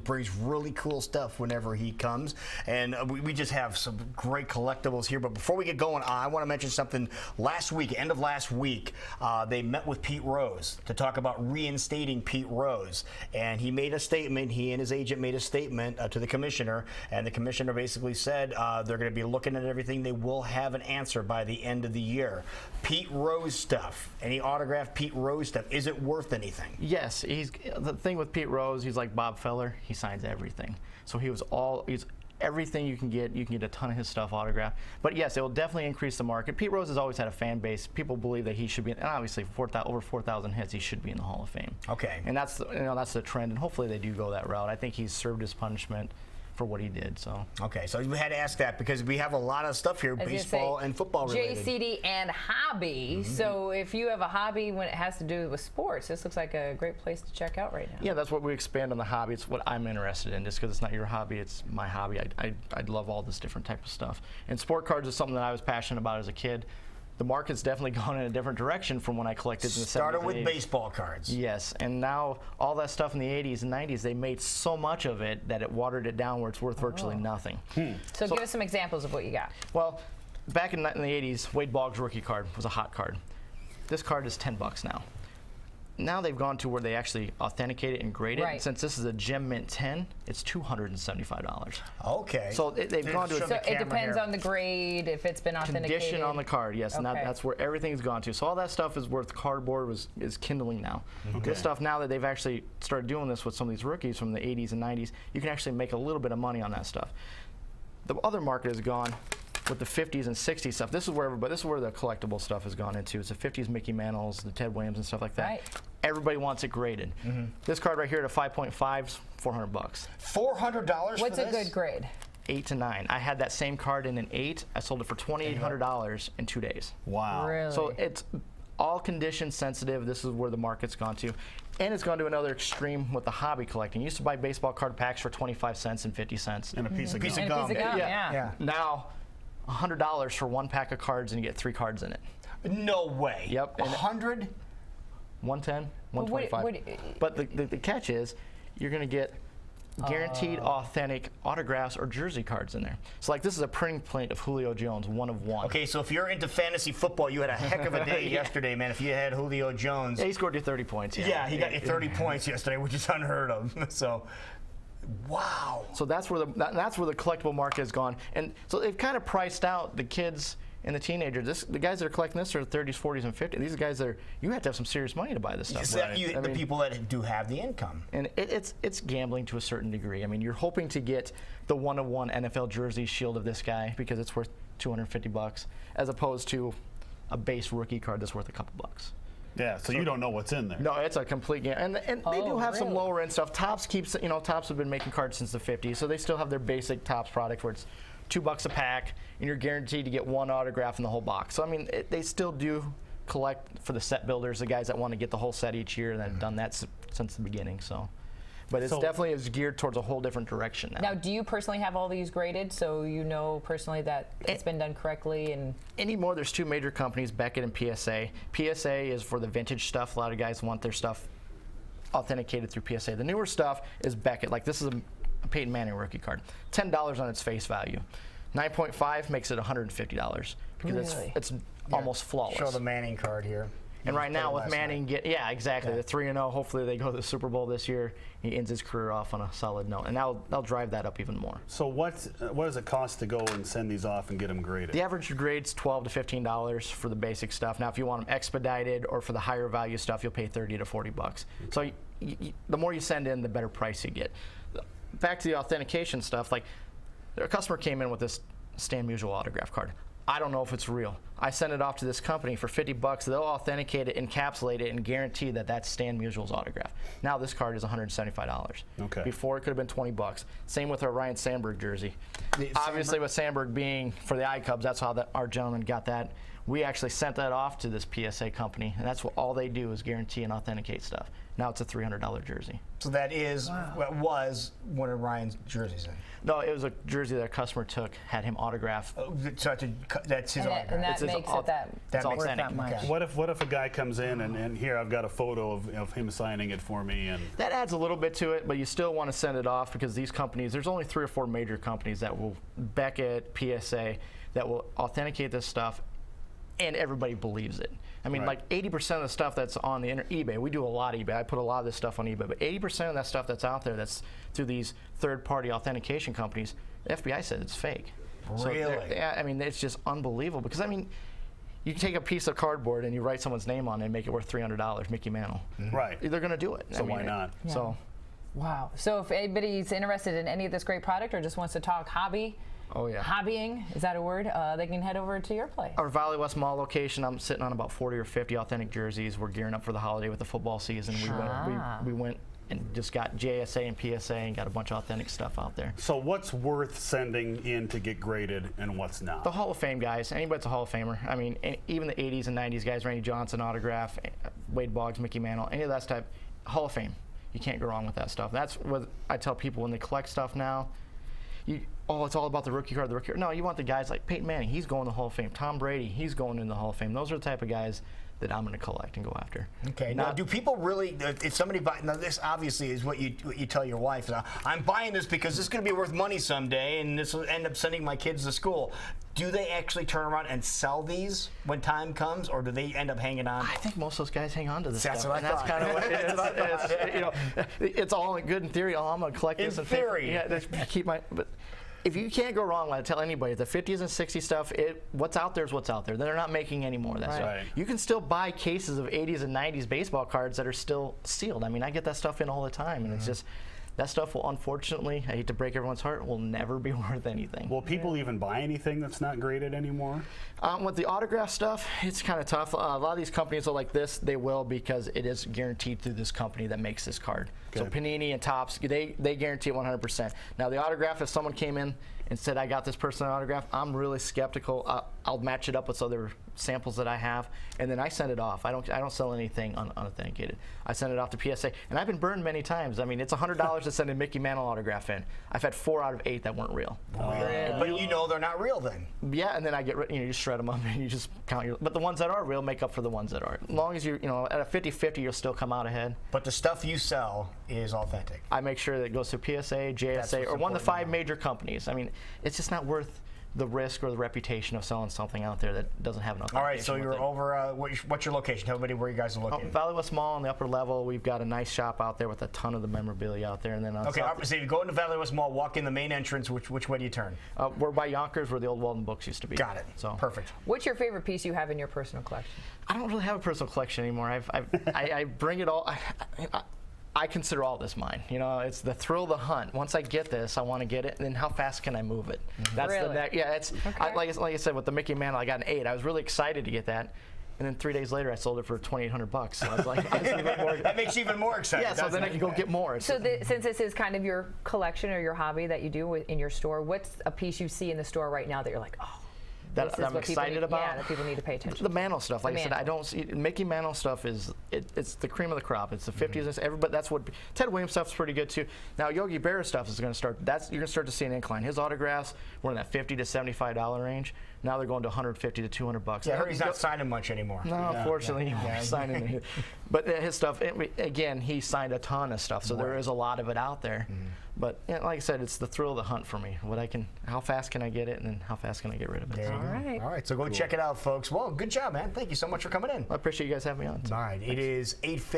brings really cool stuff whenever he comes. And we just have some great collectibles here. But before we get going, I want to mention something. Last week, end of last week, they met with Pete Rose to talk about reinstating Pete Rose. And he made a statement. He and his agent made a statement to the commissioner. And the commissioner basically said they're going to be looking at everything. They will have an answer by the end of the year. Pete Rose stuff, any autographed Pete Rose stuff, is it worth anything? Yes. The thing with Pete Rose, he's like Bob Feller. He signs everything. So he's everything you can get a ton of his stuff autographed. But yes, it will definitely increase the market. Pete Rose has always had a fan base. People believe that he should be, and obviously over 4,000 hits, he should be in the Hall of Fame. Okay. And that's the trend, and hopefully they do go that route. I think he's served his punishment for what he did. So okay, so we had to ask that because we have a lot of stuff here, baseball and football related. JCD and hobby. So if you have a hobby when it has to do with sports, this looks like a great place to check out right now. Yeah, that's what we expand on the hobby. It's what I'm interested in. Just because it's not your hobby, it's my hobby. I'd love all this different type of stuff. And sport cards is something that I was passionate about as a kid. The market's definitely gone in a different direction from when I collected in the 70s. Started with baseball cards. Yes, and now all that stuff in the 80s and 90s, they made so much of it that it watered it down where it's worth virtually nothing. So give us some examples of what you got. Well, back in the 80s, Wade Boggs' rookie card was a hot card. This card is $10 now. Now they've gone to where they actually authenticate it and grade it. Right. Since this is a Gem Mint 10, it's $275. Okay. So they've gone to So it depends on the grade, if it's been authenticated. Condition on the card, yes, and that's where everything's gone to. So all that stuff is worth cardboard is kindling now. Okay. This stuff, now that they've actually started doing this with some of these rookies from the 80s and 90s, you can actually make a little bit of money on that stuff. The other market has gone with the 50s and 60s stuff. This is where the collectible stuff has gone into. It's the 50s Mickey Mantles, the Ted Williams and stuff like that. Right. Everybody wants it graded. This card right here at a 5.5 is $400. $400 What's a good grade? 8 to 9. I had that same card in an 8. I sold it for $2,800 in 2 days. Wow. Really? So it's all condition sensitive. This is where the market's gone to. And it's gone to another extreme with the hobby collecting. You used to buy baseball card packs for 25 cents and 50 cents. And a piece of gum. And a piece of gum, yeah. Now, $100 for one pack of cards and you get 3 cards in it. No way. Yep. 100? 110, 125. But the catch is, you're going to get guaranteed authentic autographs or jersey cards in there. So like this is a printing plate of Julio Jones, 1 of 1. Okay, so if you're into fantasy football, you had a heck of a day yesterday, man. If you had Julio Jones. Yeah, he scored you 30 points. Yeah, he got you 30 points yesterday, which is unheard of. So. Wow. So that's where the collectible market has gone, and so they've kind of priced out the kids and the teenagers. The guys that are collecting this are 30s, 40s, and 50s. These are guys that you have to have some serious money to buy this stuff. The people that do have the income. And it's gambling to a certain degree. I mean, you're hoping to get the 1 of 1 NFL jersey shield of this guy because it's worth $250, as opposed to a base rookie card that's worth a couple bucks. Yeah, so you don't know what's in there. No, it's a complete game, and they do have some lower end stuff. Topps Topps have been making cards since the 50s, so they still have their basic Topps product where it's $2 a pack, and you're guaranteed to get 1 autograph in the whole box. So I mean, they still do collect for the set builders, the guys that want to get the whole set each year, and have done that since the beginning. So. But it's definitely geared towards a whole different direction now. Now, do you personally have all these graded, so you know personally that it's been done correctly? And anymore, there's 2 major companies, Beckett and PSA. PSA is for the vintage stuff. A lot of guys want their stuff authenticated through PSA. The newer stuff is Beckett. Like this is a Peyton Manning rookie card. $10 on its face value. 9.5 makes it $150 because it's almost flawless. Show the Manning card here. And right now with Manning, the 3-0. Hopefully they go to the Super Bowl this year. He ends his career off on a solid note, and they'll drive that up even more. So what does it cost to go and send these off and get them graded? The average grade's $12 to $15 for the basic stuff. Now, if you want them expedited or for the higher value stuff, you'll pay $30 to $40. Okay. So the more you send in, the better price you get. Back to the authentication stuff. Like a customer came in with this Stan Musial autograph card. I don't know if it's real. I send it off to this company for $50. They'll authenticate it, encapsulate it, and guarantee that that's Stan Musial's autograph. Now this card is $175. Okay. Before it could have been $20. Same with our Ryan Sandberg jersey. Obviously, with Sandberg being for the I Cubs, that's how our gentleman got that We actually sent that off to this PSA company, and that's what all they do is guarantee and authenticate stuff. Now it's a $300 jersey. So that is what was one of Ryan's jerseys. Then. No, it was a jersey that a customer took, had him autograph. So that's his autograph. And that It's his makes au- it that That worth makes that sense. much. Okay. What if a guy comes in and here I've got a photo of him signing it for me, and That adds a little bit to it, but you still want to send it off because these companies, there's only 3 or 4 major companies that will, Beckett, PSA, that will authenticate this stuff, and everybody believes it. I mean, Right. like 80% of the stuff that's on the eBay, we do a lot of eBay. I put a lot of this stuff on eBay, but 80% of that stuff that's out there that's through these third-party authentication companies, the FBI said it's fake. So Really? yeah, I mean, it's just unbelievable because, I mean, you can take a piece of cardboard and you write someone's name on it and make it worth $300, Mickey Mantle. right? They're going to do it. So why not? So. Wow. So if anybody's interested in any of this great product or just wants to talk hobby, Oh, yeah. hobbying, is that a word? They can head over to your place. Our Valley West Mall location, I'm sitting on about 40 or 50 authentic jerseys. We're gearing up for the holiday with the football season. We went and just got JSA and PSA and got a bunch of authentic stuff out there. So what's worth sending in to get graded and what's not? The Hall of Fame guys, anybody's a Hall of Famer. I mean, even the 80s and 90s guys, Randy Johnson autograph, Wade Boggs, Mickey Mantle, any of that type, Hall of Fame. You can't go wrong with that stuff. That's what I tell people when they collect stuff now. It's all about the rookie card, the rookie card. No, you want the guys like Peyton Manning, he's going to the Hall of Fame. Tom Brady, he's going in the Hall of Fame. Those are the type of guys that I'm going to collect and go after. Okay. Now, do people really? If somebody buy, now this obviously is what you tell your wife. I'm buying this because this is going to be worth money someday, and this will end up sending my kids to school. Do they actually turn around and sell these when time comes, or do they end up hanging on? I think most of those guys hang on to this That's stuff. what I and thought. That's kind of what it is. You know, it's all good in theory. Oh, I'm going to collect this In and pay for- theory. Yeah, keep my. But if you can't go wrong, I tell anybody, the 50s and 60s stuff, what's out there is what's out there. They're not making any more of that stuff. Right. You can still buy cases of 80s and 90s baseball cards that are still sealed. I mean, I get that stuff in all the time, and it's just. That stuff will, unfortunately, I hate to break everyone's heart, will never be worth anything. Will people even buy anything that's not graded anymore? With the autograph stuff, it's kind of tough. A lot of these companies are like this. They will because it is guaranteed through this company that makes this card. So Good. Panini and Topps, they guarantee it 100%. Now the autograph, if someone came in and said, I got this person an autograph, I'm really skeptical. I'll match it up with other samples that I have, and then I send it off. I don't sell anything unauthenticated. I send it off to PSA, and I've been burned many times. I mean, it's $100 to send a Mickey Mantle autograph in. I've had 4 out of 8 that weren't real. But you know they're not real then. Yeah, and then I get you just shred them up and you just count your. But the ones that are real make up for the ones that aren't. As long as at a 50-50, you'll still come out ahead. But the stuff you sell is authentic. I make sure that it goes to PSA, That's JSA, what's or one of the important 5 now. major companies. I mean, it's just not worth the risk or the reputation of selling something out there that doesn't have enough. All right, so you're over. What's your location? Tell everybody where you guys are located. Valley West Mall on the upper level. We've got a nice shop out there with a ton of the memorabilia out there, and then on Okay, south, so you go into Valley West Mall, walk in the main entrance. Which way do you turn? we're by Yonkers, where the old Walden Books used to be. Got it. So Perfect. What's your favorite piece you have in your personal collection? I don't really have a personal collection anymore. I bring it all. I consider all this mine. It's the thrill of the hunt. Once I get this, I want to get it, and then how fast can I move it? That's Really? It's Okay. like I said with the Mickey Mantle, I got an 8. I was really excited to get that, and then 3 days later, I sold it for $2,800. So I was like, That makes you even more excited. yeah. So then I can go get more. So since this is kind of your collection or your hobby that you do in your store, what's a piece you see in the store right now that you're like, oh, That this is I'm what people excited need, about? Yeah, that people need to pay attention The to. Mantle stuff, like I said, I Mantle. don't see Mickey Mantle stuff it's the cream of the crop. It's the 50s. And everybody, that's what Ted Williams stuff's pretty good too. Now Yogi Berra stuff is going to start. You're going to start to see an incline. His autographs were in that $50 to $75 range. Now they're going to $150 to $200. Yeah, I heard he's not signing much anymore. No, unfortunately, he won't be signing anything. But his stuff, again, he signed a ton of stuff, so there is a lot of it out there. But like I said, it's the thrill of the hunt for me. How fast can I get it, and then how fast can I get rid of it? There So you go. right. All right, so go check it out, folks. Well, good job, man. Thank you so much for coming in. I appreciate you guys having me on. All right, it is 8:50.